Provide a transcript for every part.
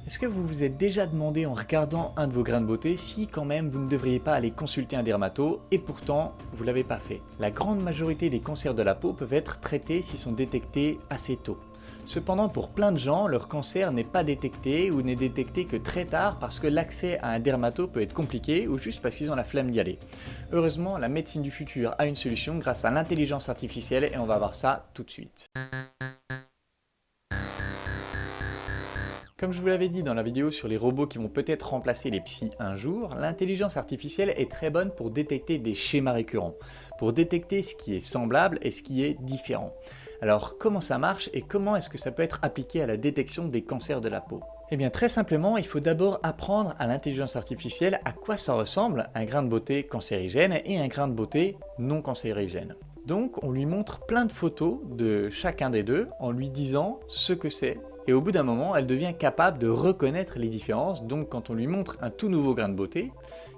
Est-ce que vous vous êtes déjà demandé en regardant un de vos grains de beauté si quand même vous ne devriez pas aller consulter un dermato et pourtant vous ne l'avez pas fait? La grande majorité des cancers de la peau peuvent être traités s'ils sont détectés assez tôt. Cependant, pour plein de gens, leur cancer n'est pas détecté ou n'est détecté que très tard parce que l'accès à un dermato peut être compliqué ou juste parce qu'ils ont la flemme d'y aller. Heureusement, la médecine du futur a une solution grâce à l'intelligence artificielle et on va voir ça tout de suite. Comme je vous l'avais dit dans la vidéo sur les robots qui vont peut-être remplacer les psys un jour, l'intelligence artificielle est très bonne pour détecter des schémas récurrents, pour détecter ce qui est semblable et ce qui est différent. Alors comment ça marche et comment est-ce que ça peut être appliqué à la détection des cancers de la peau? Eh bien très simplement, il faut d'abord apprendre à l'intelligence artificielle à quoi ça ressemble un grain de beauté cancérigène et un grain de beauté non cancérigène. Donc on lui montre plein de photos de chacun des deux en lui disant ce que c'est. Et au bout d'un moment, elle devient capable de reconnaître les différences. Donc quand on lui montre un tout nouveau grain de beauté,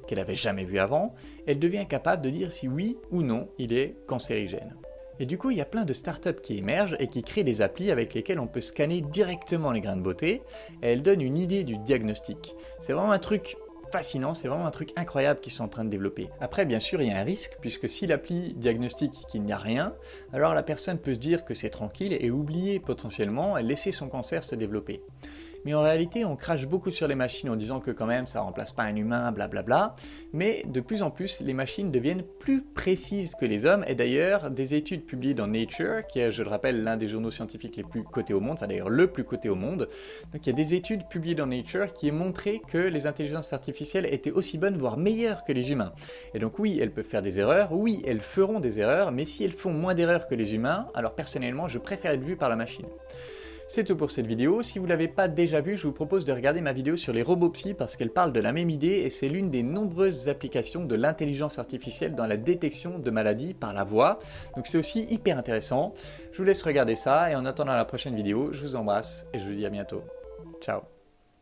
qu'elle n'avait jamais vu avant, elle devient capable de dire si oui ou non il est cancérigène. Et du coup, il y a plein de startups qui émergent et qui créent des applis avec lesquelles on peut scanner directement les grains de beauté et elles donnent une idée du diagnostic. C'est vraiment un truc fascinant, c'est vraiment un truc incroyable qu'ils sont en train de développer. Après, bien sûr, il y a un risque, puisque si l'appli diagnostique qu'il n'y a rien, alors la personne peut se dire que c'est tranquille et oublier potentiellement et laisser son cancer se développer. Mais en réalité, on crache beaucoup sur les machines en disant que quand même ça remplace pas un humain, blablabla. Mais de plus en plus, les machines deviennent plus précises que les hommes. Et d'ailleurs, des études publiées dans Nature, qui est, je le rappelle, l'un des journaux scientifiques les plus cotés au monde, enfin d'ailleurs le plus coté au monde. Donc il y a des études publiées dans Nature qui ont montré que les intelligences artificielles étaient aussi bonnes, voire meilleures que les humains. Et donc oui, elles peuvent faire des erreurs, oui, elles feront des erreurs, mais si elles font moins d'erreurs que les humains, alors personnellement, je préfère être vu par la machine. C'est tout pour cette vidéo. Si vous ne l'avez pas déjà vue, je vous propose de regarder ma vidéo sur les robots psy parce qu'elle parle de la même idée et c'est l'une des nombreuses applications de l'intelligence artificielle dans la détection de maladies par la voix. Donc c'est aussi hyper intéressant. Je vous laisse regarder ça et en attendant la prochaine vidéo, je vous embrasse et je vous dis à bientôt. Ciao.